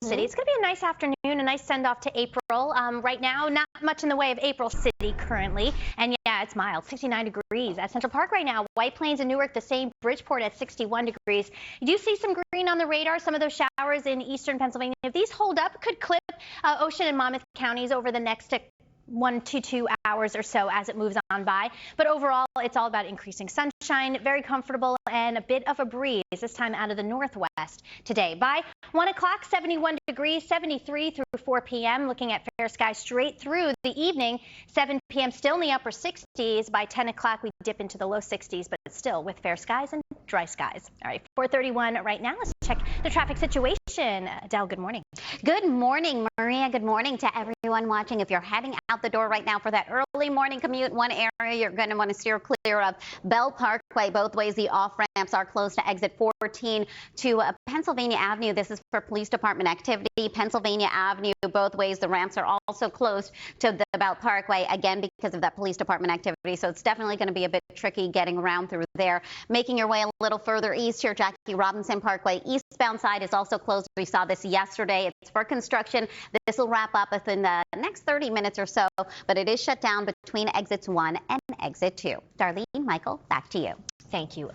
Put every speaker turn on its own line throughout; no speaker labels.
City. It's going to be a nice afternoon, a nice send-off to April. Right now, not much in the way of April City currently. And yeah, it's mild, 69 degrees at Central Park right now. White Plains and Newark the same. Bridgeport at 61 degrees. You do see some green on the radar. Some of those showers in eastern Pennsylvania. If these hold up, could clip Ocean and Monmouth counties over the next 1 to 2 hours or so as it moves on by. But overall, it's all about increasing sunshine, very comfortable, and a bit of a breeze, this time out of the northwest today. By 1 o'clock, 71 degrees, 73 through 4 p.m. Looking at fair skies straight through the evening. 7 p.m. still in the upper 60s. By 10 o'clock, we dip into the low 60s, but still with fair skies and dry skies. All right, 4:31 right now. Let's check the traffic situation. Adele, good morning.
Good morning, Maria. Good morning to everyone watching. If you're heading out the door right now for that early morning commute, one area you're going to want to steer clear of Bell Parkway. Both ways, the off-ramps are closed to exit 14 to Pennsylvania Avenue. This is for police department activity. Pennsylvania Avenue, both ways, the ramps are also closed to the Bell Parkway, again, because of that police department activity. So it's definitely going to be a bit tricky getting around through there. Making your way a little further east here, Jackie Robinson Parkway, eastbound side is also closed. We saw this yesterday. It's for construction. This will wrap up within the next 30 minutes or so, but it is shut down between exits 1 and exit 2. Darlene, Michael, back to you.
Thank you.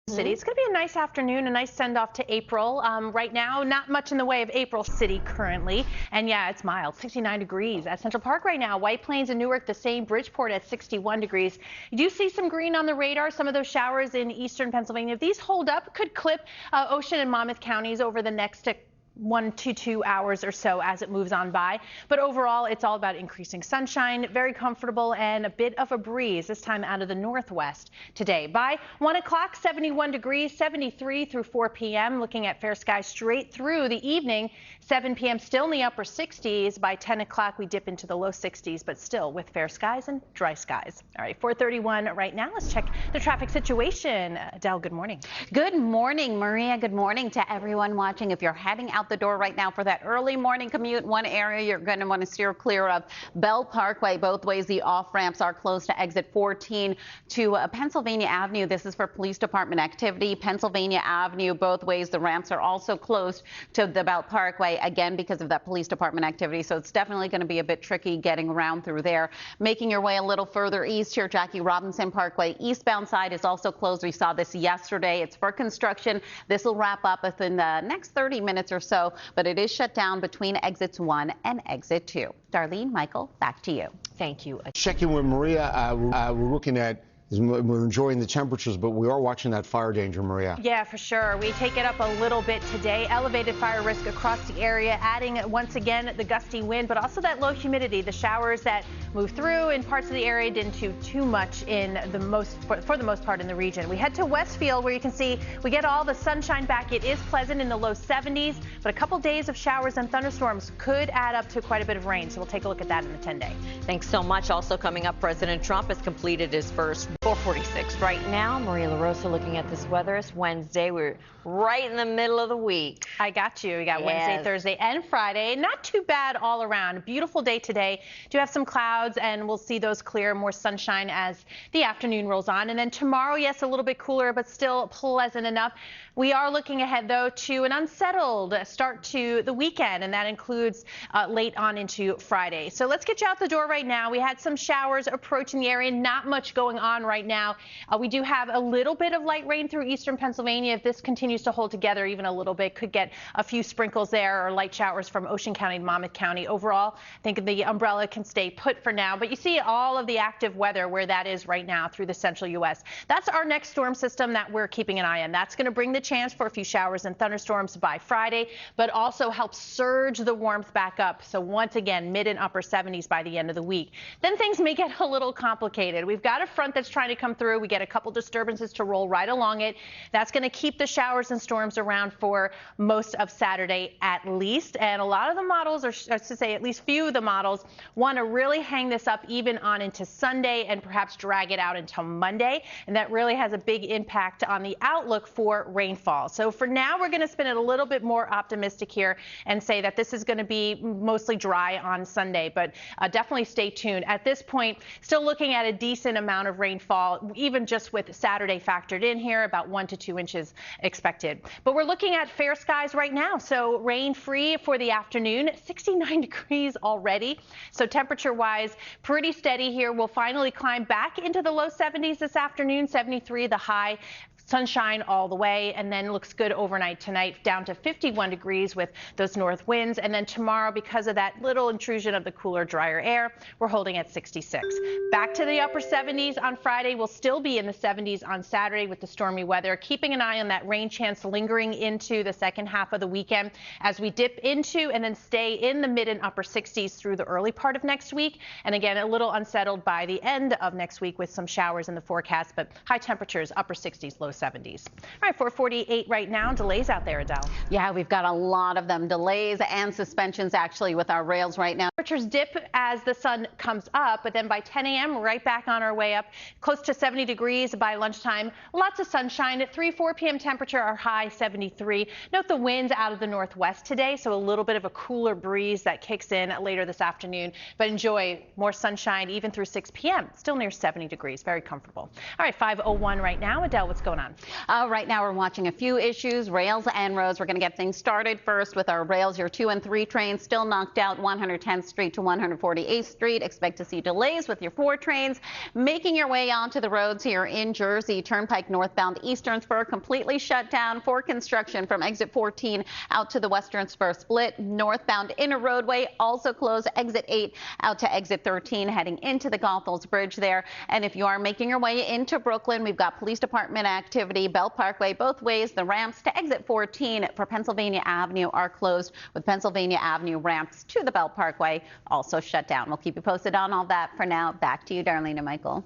City. It's going to be a nice afternoon, a nice send-off to April. Right now, not much in the way of April City currently. And yeah, it's mild, 69 degrees at Central Park right now. White Plains and Newark the same. Bridgeport at 61 degrees. You do see some green on the radar. Some of those showers in eastern Pennsylvania. If these hold up, could clip Ocean and Monmouth counties over the next 1 to 2 hours or so as it moves on by. But overall, it's all about increasing sunshine, very comfortable, and a bit of a breeze, this time out of the northwest today. By 1 o'clock, 71 degrees, 73 through 4 p.m. Looking at fair skies straight through the evening. 7 p.m. still in the upper 60s. By 10 o'clock, we dip into the low 60s, but still with fair skies and dry skies. All right, 4:31 right now. Let's check the traffic situation. Adele, good morning.
Good morning, Maria. Good morning to everyone watching. If you're heading out the door right now for that early morning commute, one area you're going to want to steer clear of Bell Parkway. Both ways, the off ramps are closed to exit 14 to Pennsylvania Avenue. This is for police department activity. Pennsylvania Avenue, both ways, the ramps are also closed to the Bell Parkway, again, because of that police department activity. So it's definitely going to be a bit tricky getting around through there. Making your way a little further east here, Jackie Robinson Parkway, eastbound side is also closed. We saw this yesterday. It's for construction. This will wrap up within the next 30 minutes or so, but it is shut down between exits 1 and exit 2. Darlene, Michael, back to you.
Thank you.
Checking with Maria, we're looking at, we're enjoying the temperatures, but we are watching that fire danger, Maria.
Yeah, for sure. We take it up a little bit today. Elevated fire risk across the area, adding once again the gusty wind, but also that low humidity. The showers that move through in parts of the area didn't do too much in for the most part in the region. We head to Westfield, where you can see we get all the sunshine back. It is pleasant in the low 70s, but a couple days of showers and thunderstorms could add up to quite a bit of rain. So we'll take a look at that in the 10-day.
Thanks so much. Also coming up, President Trump has completed his first 4:46 right now. Maria LaRosa looking at this weather. It's Wednesday. We're right in the middle of the week.
I got you. We got Wednesday, Thursday, and Friday. Not too bad all around. Beautiful day today. Do have some clouds, and we'll see those clear, more sunshine as the afternoon rolls on. And then tomorrow, yes, a little bit cooler, but still pleasant enough. We are looking ahead, though, to an unsettled start to the weekend, and that includes late on into Friday. So let's get you out the door right now. We had some showers approaching the area. Not much going on right now. We do have a little bit of light rain through eastern Pennsylvania. If this continues to hold together even a little bit, could get a few sprinkles there or light showers from Ocean County to Monmouth County. Overall, I think the umbrella can stay put for now. But you see all of the active weather where that is right now through the central U.S. That's our next storm system that we're keeping an eye on. That's going to bring the chance for a few showers and thunderstorms by Friday, but also help surge the warmth back up. So once again, mid and upper 70s by the end of the week. Then things may get a little complicated. We've got a front that's trying to come through. We get a couple disturbances to roll right along it. That's going to keep the showers and storms around for most of Saturday at least. And a lot of the models, or to say at least few of the models, want to really hang this up even on into Sunday and perhaps drag it out until Monday. And that really has a big impact on the outlook for rainfall. So for now, we're going to spin it a little bit more optimistic here and say that this is going to be mostly dry on Sunday, but definitely stay tuned. At this point, still looking at a decent amount of rainfall fall, even just with Saturday factored in here, about 1 to 2 inches expected. But we're looking at fair skies right now, so rain free for the afternoon, 69 degrees already. So temperature wise, pretty steady here. We'll finally climb back into the low 70s this afternoon, 73 the high. Sunshine all the way, and then looks good overnight tonight, down to 51 degrees with those north winds. And then tomorrow, because of that little intrusion of the cooler, drier air, we're holding at 66. Back to the upper 70s on Friday. We'll still be in the 70s on Saturday with the stormy weather. Keeping an eye on that rain chance lingering into the second half of the weekend as we dip into and then stay in the mid and upper 60s through the early part of next week. And again, a little unsettled by the end of next week with some showers in the forecast, but high temperatures, upper 60s, low 70s. All right, 448 right now. Delays out there, Adele.
Yeah, we've got a lot of them. Delays and suspensions actually with our rails right now.
Temperatures dip as the sun comes up, but then by 10 a.m. right back on our way up, close to 70 degrees by lunchtime. Lots of sunshine. At 4 p.m. temperature, our high 73. Note the winds out of the northwest today, so a little bit of a cooler breeze that kicks in later this afternoon. But enjoy more sunshine even through 6 p.m. Still near 70 degrees. Very comfortable. All right, 5:01 right now. Adele, what's going on?
Right now we're watching a few issues, rails and roads. We're going to get things started first with our rails. Your 2 and 3 trains still knocked out 110th Street to 148th Street. Expect to see delays with your 4 trains making your way onto the roads here in Jersey. Turnpike northbound Eastern Spur completely shut down for construction from exit 14 out to the Western Spur split. Northbound inner roadway also closed, exit 8 out to exit 13 heading into the Goethals Bridge there. And if you are making your way into Brooklyn, we've got police department activity. Bell Parkway both ways. The ramps to exit 14 for Pennsylvania Avenue are closed, with Pennsylvania Avenue ramps to the Bell Parkway also shut down. We'll keep you posted on all that. For now, back to you, Darlene and Michael.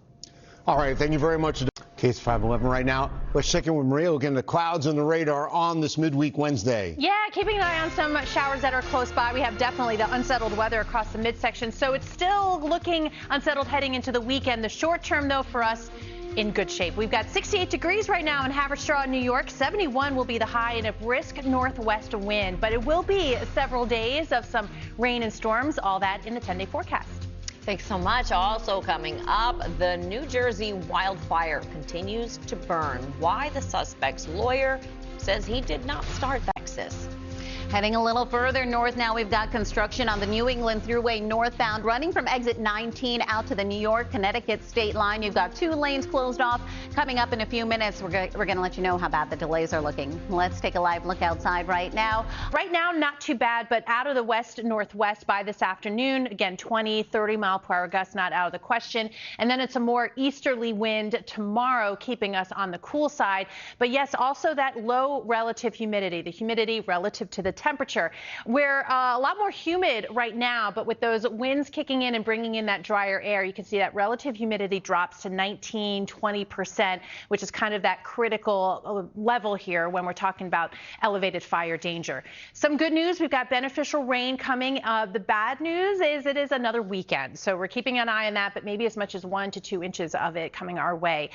All right, thank you very much. Case 511 right now. Let's check in with Maria. Looking at the clouds and the radar on this midweek Wednesday.
Yeah, keeping an eye on some showers that are close by. We have definitely the unsettled weather across the midsection, so it's still looking unsettled heading into the weekend. The short term, though, for us, in good shape. We've got 68 degrees right now in Haverstraw, New York. 71 will be the high and a brisk northwest wind, but it will be several days of some rain and storms, all that in the 10-day forecast.
Thanks so much. Also coming up, the New Jersey wildfire continues to burn. Why the suspect's lawyer says he did not start the nexus.
Heading a little further north now, we've got construction on the New England Thruway northbound running from exit 19 out to the New York Connecticut state line. You've got 2 lanes closed off. Coming up in a few minutes, we're going to let you know how bad the delays are looking. Let's take a live look outside right now.
Right now, not too bad, but out of the west northwest by this afternoon. Again, 20, 30 mile per hour gusts not out of the question. And then it's a more easterly wind tomorrow, keeping us on the cool side. But yes, also that low relative humidity, the humidity relative to the temperature. We're a lot more humid right now, but with those winds kicking in and bringing in that drier air, you can see that relative humidity drops to 19, 20%, which is kind of that critical level here when we're talking about elevated fire danger. Some good news, we've got beneficial rain coming. The bad news is it is another weekend, so we're keeping an eye on that, but maybe as much as 1 to 2 inches of it coming our way.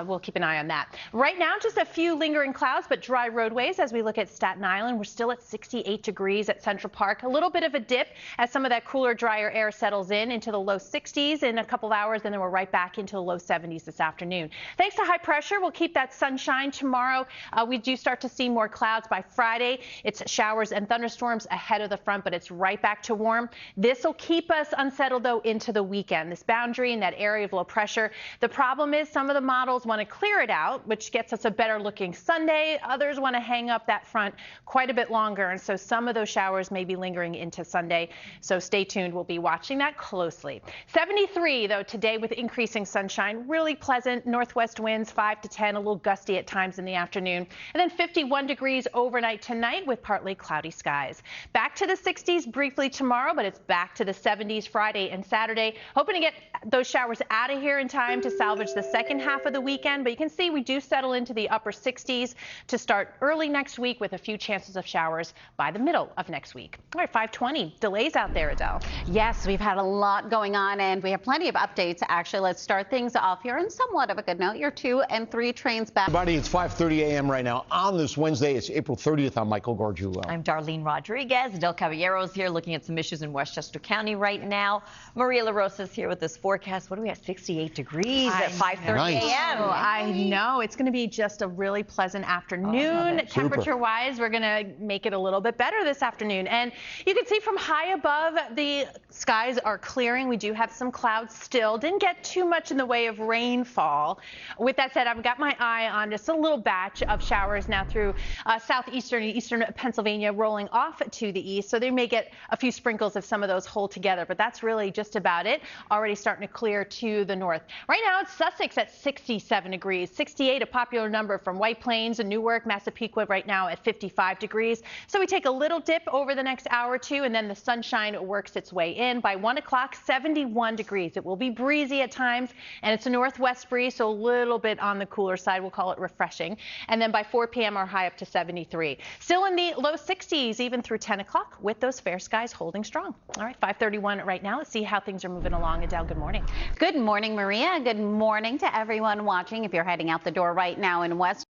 We'll keep an eye on that. Right now, just a few lingering clouds, but dry roadways as we look at Staten Island. We're still at 68 degrees at Central Park. A little bit of a dip as some of that cooler, drier air settles in into the low 60s in a couple of hours, and then we're right back into the low 70s this afternoon. Thanks to high pressure, we'll keep that sunshine tomorrow. We do start to see more clouds by Friday. It's showers and thunderstorms ahead of the front, but it's right back to warm. This will keep us unsettled, though, into the weekend. This boundary in that area of low pressure. The problem is some of the models want to clear it out, which gets us a better looking Sunday. Others want to hang up that front quite a bit longer, and so some of those showers may be lingering into Sunday. So stay tuned. We'll be watching that closely. 73, though, today with increasing sunshine. Really pleasant. Northwest winds 5 to 10, a little gusty at times in the afternoon. And then 51 degrees overnight tonight with partly cloudy skies. Back to the 60s briefly tomorrow, but it's back to the 70s Friday and Saturday. Hoping to get those showers out of here in time to salvage the second half of the weekend. But you can see we do settle into the upper 60s to start early next week with a few chances of showers by the middle of next week. All right, 5:20. Delays out there, Adele.
Yes, we've had a lot going on, and we have plenty of updates. Actually, let's start things off here on somewhat of a good note. Your 2 and 3 trains back.
Everybody, it's 5:30 a.m. right now on this Wednesday. It's April 30th. I'm Michael Gargiulo.
I'm Darlene Rodriguez. Del Caballero's here looking at some issues in Westchester County right now. Maria LaRosa's here with this forecast. What do we have? 68 degrees at 5:30 a.m.
I know. It's going to be just a really pleasant afternoon. Temperature-wise, we're going to make it a little bit better this afternoon. And you can see from high above, the skies are clearing. We do have some clouds still. Didn't get too much in the way of rainfall. With that said, I've got my eye on just a little batch of showers now through southeastern and eastern Pennsylvania, rolling off to the east. So they may get a few sprinkles if some of those hold together, but that's really just about it. Already starting to clear to the north. Right now it's Sussex at 67 degrees, 68 a popular number from White Plains and Newark, Massapequa right now at 55 degrees. So we take a little dip over the next hour or two, and then the sunshine works its way in. By 1 o'clock, 71 degrees. It will be breezy at times, and it's a northwest breeze, so a little bit on the cooler side. We'll call it refreshing. And then by 4 p.m., our high up to 73. Still in the low 60s, even through 10 o'clock, with those fair skies holding strong. All right, 5:31 right now. Let's see how things are moving along. Adele, good morning.
Good morning, Maria. Good morning to everyone watching. If you're heading out the door right now in West.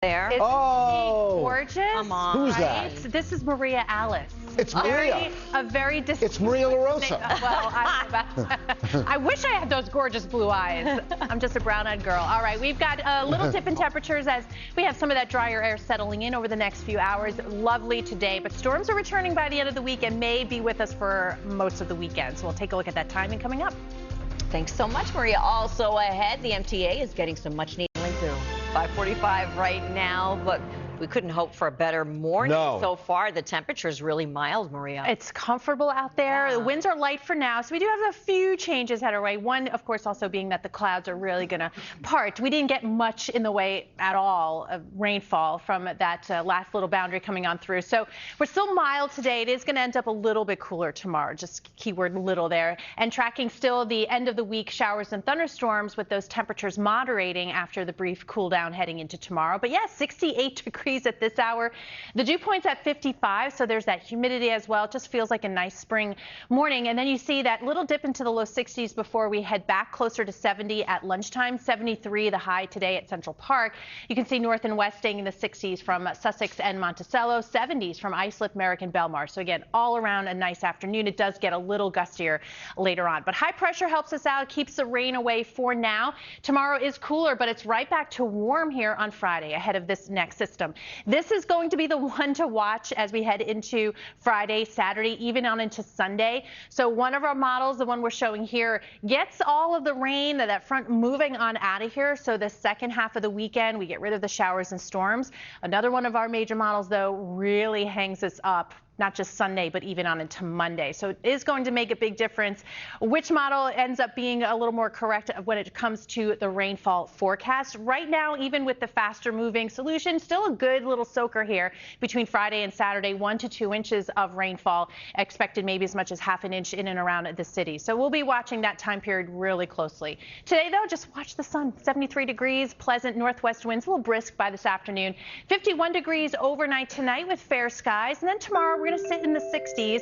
There.
Isn't
Oh,
she gorgeous?
Come on.
Who's
Right?
that?
This is Maria Alice.
It's Maria.
A very
It's Maria LaRosa.
Well, I wish I had those gorgeous blue eyes. I'm just a brown-eyed girl. All right, we've got a little dip in temperatures as we have some of that drier air settling in over the next few hours. Lovely today, but storms are returning by the end of the week and may be with us for most of the weekend. So we'll take a look at that timing coming up.
Thanks so much, Maria. Also ahead, the MTA is getting some much-needed through. 5:45 right now, but we couldn't hope for a better morning so far. The temperature is really mild, Maria.
It's comfortable out there.
Yeah.
The winds are light for now, so we do have a few changes headed our way. One, of course, also being that the clouds are really going to part. We didn't get much in the way at all of rainfall from that last little boundary coming on through. So we're still mild today. It is going to end up a little bit cooler tomorrow. Just keyword little there. And tracking still the end of the week showers and thunderstorms with those temperatures moderating after the brief cool down heading into tomorrow. But yeah, 68 degrees at this hour. The dew point's at 55, so there's that humidity as well. It just feels like a nice spring morning. And then you see that little dip into the low 60s before we head back closer to 70 at lunchtime. 73 the high today at Central Park. You can see north and west staying in the 60s from Sussex and Monticello, 70s from Islip, Merrick, and Belmar. So again, all around a nice afternoon. It does get a little gustier later on, but high pressure helps us out, keeps the rain away for now. Tomorrow is cooler, but it's right back to warm here on Friday ahead of this next system. This is going to be the one to watch as we head into Friday, Saturday, even on into Sunday. So one of our models, the one we're showing here, gets all of the rain, that front moving on out of here. So the second half of the weekend, we get rid of the showers and storms. Another one of our major models, though, really hangs us up. Not just Sunday, but even on into Monday. So it is going to make a big difference which model ends up being a little more correct when it comes to the rainfall forecast. Right now, even with the faster moving solution, still a good little soaker here between Friday and Saturday, 1 to 2 inches of rainfall expected, maybe as much as half an inch in and around the city. So we'll be watching that time period really closely. Today, though, just watch the sun. 73 degrees, pleasant northwest winds, a little brisk by this afternoon. 51 degrees overnight tonight with fair skies. And then tomorrow, we're going to sit in the 60s,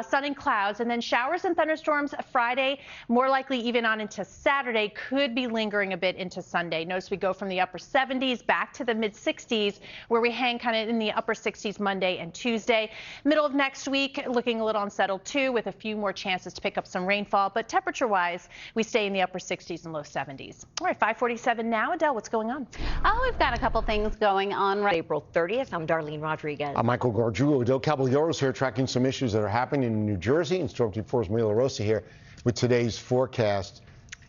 sun and clouds, and then showers and thunderstorms Friday, more likely even on into Saturday, could be lingering a bit into Sunday. Notice we go from the upper 70s back to the mid 60s, where we hang kind of in the upper 60s Monday and Tuesday. Middle of next week, looking a little unsettled too, with a few more chances to pick up some rainfall, but temperature-wise, we stay in the upper 60s and low 70s. All right, 5:47 now. Adele, what's going on?
Oh, we've got a couple things going on right.
April 30th. I'm Darlene Rodriguez.
I'm Michael Gargiulo. Del Caballero's here tracking some issues that are happening in New Jersey, and Storm Team 4's Maria LaRosa here with today's forecast.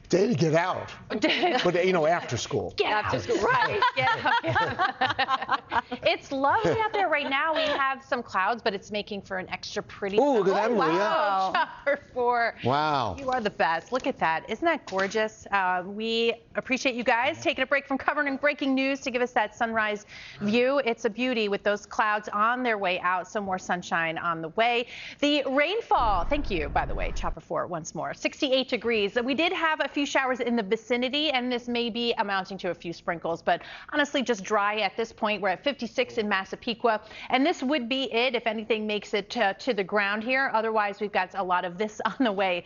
Day to get out, but you know, after school.
Get after school, right? Get out. Yeah. It's lovely out there right now. We have some clouds, but it's making for an extra pretty.
Oh, look at that, Maria!
Wow. Chopper 4.
Wow.
You are the best. Look at that. Isn't that gorgeous? We appreciate you guys taking a break from covering breaking news to give us that sunrise view. It's a beauty with those clouds on their way out. Some more sunshine on the way. The rainfall. Thank you, by the way, Chopper 4 once more. 68 degrees. We did have a few showers in the vicinity, and this may be amounting to a few sprinkles, but honestly just dry at this point. We're at 56 in Massapequa, and this would be it if anything makes it to the ground here. Otherwise, we've got a lot of this on the way,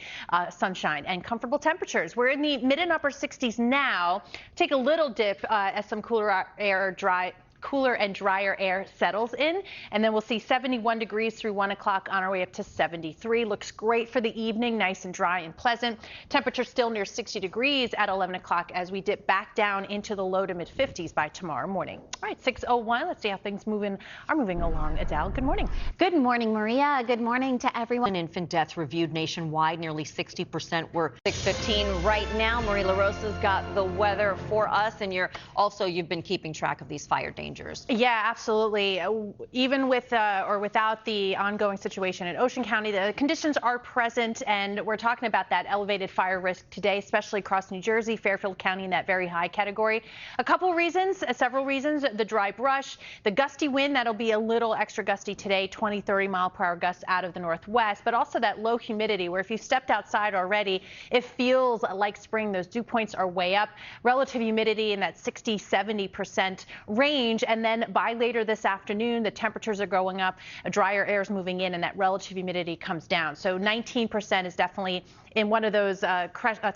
sunshine and comfortable temperatures. We're in the mid and upper 60s now. Take a little dip as some cooler and drier air settles in, and then we'll see 71 degrees through 1 o'clock on our way up to 73. Looks great for the evening, nice and dry and pleasant. Temperature still near 60 degrees at 11 o'clock as we dip back down into the low to mid 50s by tomorrow morning. All right, 6:01. Let's see how things are moving along. Adele, good morning.
Good morning, Maria. Good morning to everyone.
Infant deaths reviewed nationwide, nearly 60% were 6:15 right now. Maria LaRosa's got the weather for us, and you've been keeping track of these fire dangers.
Yeah, absolutely. Even with or without the ongoing situation in Ocean County, the conditions are present, and we're talking about that elevated fire risk today, especially across New Jersey, Fairfield County in that very high category. A couple reasons, several reasons: the dry brush, the gusty wind that'll be a little extra gusty today, 20-30 mile per hour gusts out of the northwest, but also that low humidity where if you've stepped outside already, it feels like spring. Those dew points are way up. Relative humidity in that 60-70% range. And then by later this afternoon, the temperatures are going up, drier air is moving in, and that relative humidity comes down. So 19% is definitely in one of those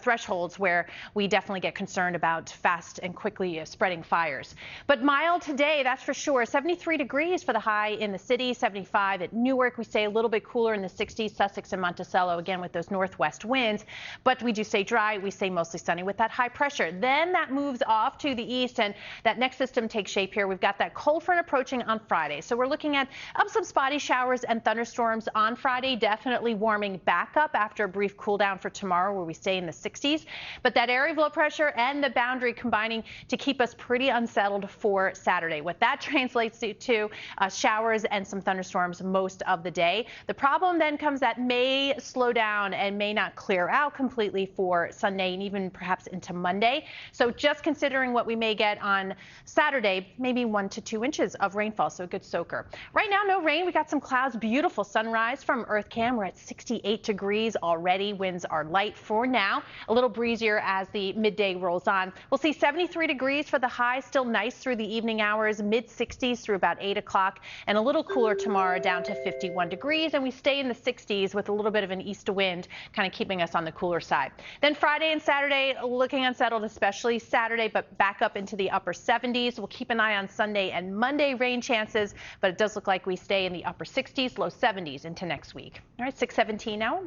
thresholds where we definitely get concerned about fast and quickly spreading fires. But mild today, that's for sure. 73 degrees for the high in the city, 75 at Newark. We stay a little bit cooler in the 60s, Sussex and Monticello, again with those northwest winds. But we do stay dry. We stay mostly sunny with that high pressure. Then that moves off to the east, and that next system takes shape here. We've got that cold front approaching on Friday. So we're looking at some spotty showers and thunderstorms on Friday, definitely warming back up after a brief cool down for tomorrow where we stay in the 60s. But that area of low pressure and the boundary combining to keep us pretty unsettled for Saturday. What that translates to showers and some thunderstorms most of the day. The problem then comes that may slow down and may not clear out completely for Sunday and even perhaps into Monday. So just considering what we may get on Saturday, maybe 1 to 2 inches of rainfall, so a good soaker. Right now, no rain. We got some clouds. Beautiful sunrise from EarthCam. We're at 68 degrees already. Winds are light for now. A little breezier as the midday rolls on. We'll see 73 degrees for the high. Still nice through the evening hours. Mid 60s through about 8 o'clock, and a little cooler tomorrow down to 51 degrees. And we stay in the 60s with a little bit of an east wind, kind of keeping us on the cooler side. Then Friday and Saturday looking unsettled, especially Saturday, but back up into the upper 70s. We'll keep an eye on Sunday and Monday rain chances, but it does look like we stay in the upper 60s, low 70s into next week. All right, 6:17 now.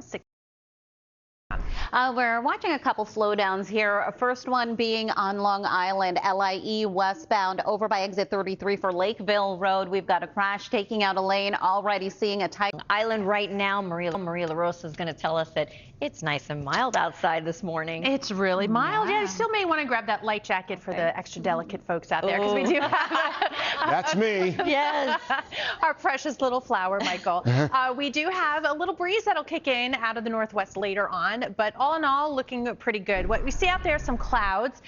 We're watching a couple slowdowns here. First one being on Long Island, LIE westbound over by exit 33 for Lakeville Road. We've got a crash taking out a lane, already seeing a tight
island right now. Maria LaRosa is going to tell us that it's nice and mild outside this morning.
It's really mild. Yeah, you still may want to grab that light jacket for the extra delicate folks out there, because we do have
That's me.
Yes. Our precious little flower, Michael. We do have a little breeze that'll kick in out of the northwest later on, but all in all, looking pretty good. What we see out there, some clouds.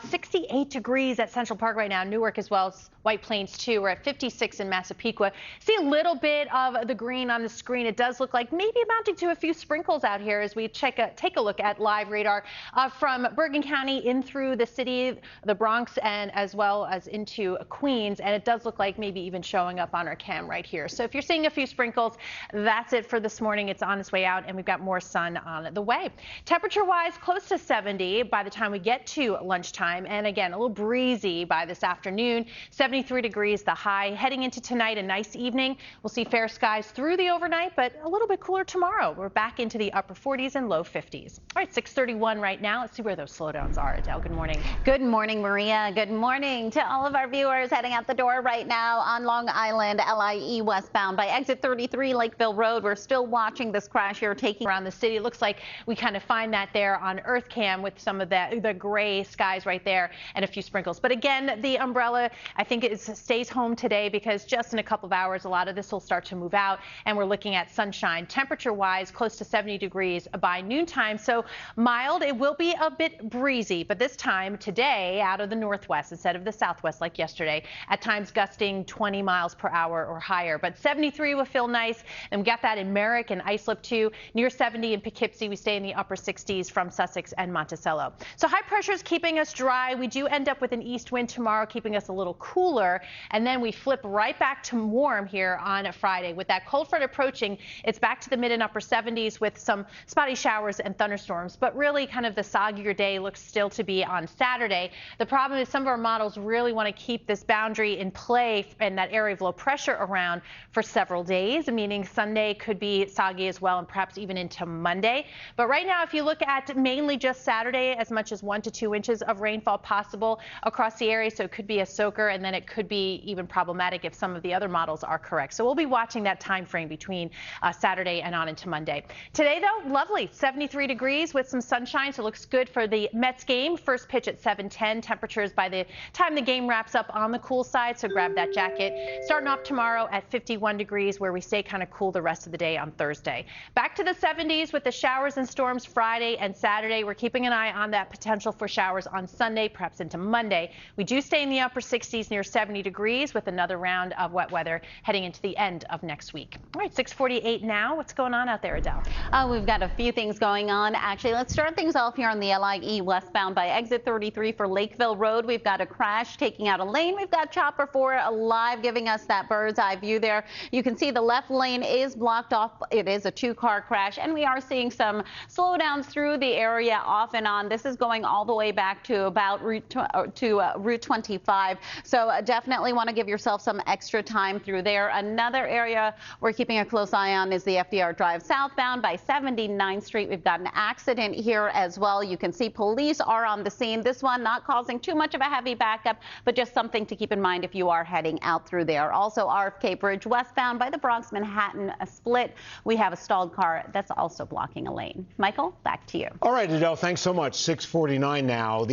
68 degrees at Central Park right now, Newark as well as White Plains too. We're at 56 in Massapequa. See a little bit of the green on the screen. It does look like maybe amounting to a few sprinkles out here as we take a look at live radar from Bergen County in through the city, the Bronx, and as well as into Queens. And it does look like maybe even showing up on our cam right here. So if you're seeing a few sprinkles, that's it for this morning. It's on its way out, and we've got more sun on the way. Temperature-wise, close to 70 by the time we get to lunchtime. And again, a little breezy by this afternoon. 73 degrees the high. Heading into tonight, a nice evening. We'll see fair skies through the overnight, but a little bit cooler tomorrow. We're back into the upper 40s and low 50s. All right, 6:31 right now. Let's see where those slowdowns are. Adele, good morning.
Good morning, Maria. Good morning to all of our viewers heading out the door right now on Long Island, LIE westbound by exit 33 Lakeville Road. We're still watching this crash here taking
around the city. It looks like we kind of find that there on EarthCam with some of the gray skies right there and a few sprinkles. But again, the umbrella, I think stays home today because just in a couple of hours, a lot of this will start to move out, and we're looking at sunshine. Temperature-wise, close to 70 degrees by noontime, so mild. It will be a bit breezy, but this time today out of the northwest instead of the southwest like yesterday, at times gusting 20 miles per hour or higher. But 73 will feel nice, and we got that in Merrick and Islip too. Near 70 in Poughkeepsie. We stay in the upper 60s from Sussex and Monticello. So high pressure is keeping us dry. We do end up with an east wind tomorrow, keeping us a little cooler, and then we flip right back to warm here on Friday. With that cold front approaching, it's back to the mid and upper 70s with some spotty showers and thunderstorms, but really kind of the soggier day looks still to be on Saturday. The problem is some of our models really want to keep this boundary in play and that area of low pressure around for several days, meaning Sunday could be soggy as well, and perhaps even into Monday. But right now, if you look at mainly just Saturday, as much as 1 to 2 inches of rainfall possible across the area, so it could be a soaker, and then it could be even problematic if some of the other models are correct. So we'll be watching that time frame between Saturday and on into Monday. Today, though, lovely, 73 degrees with some sunshine, so it looks good for the Mets game. First pitch at 7:10. Temperatures by the time the game wraps up on the cool side, so grab that jacket. Starting off tomorrow at 51 degrees, where we stay kind of cool the rest of the day on Thursday. Back to the 70s with the showers and storms Friday and Saturday. We're keeping an eye on that potential for showers on Sunday, perhaps into Monday. We do stay in the upper 60s near 70 degrees with another round of wet weather heading into the end of next week. All right, 6:48 now. What's going on out there, Adele?
We've got a few things going on. Actually, let's start things off here on the LIE westbound by exit 33 for Lakeville Road. We've got a crash taking out a lane. We've got Chopper 4 live giving us that bird's eye view there. You can see the left lane is blocked off. It is a two-car crash, and we are seeing some slowdowns through the area off and on. This is going all the way back to about Route 25. So definitely want to give yourself some extra time through there. Another area we're keeping a close eye on is the FDR Drive southbound by 79th Street. We've got an accident here as well. You can see police are on the scene. This one not causing too much of a heavy backup, but just something to keep in mind if you are heading out through there. Also, RFK Bridge westbound by the Bronx Manhattan split. We have a stalled car that's also blocking a lane. Michael, back to you.
All right, Adele, thanks so much. 6:49 now.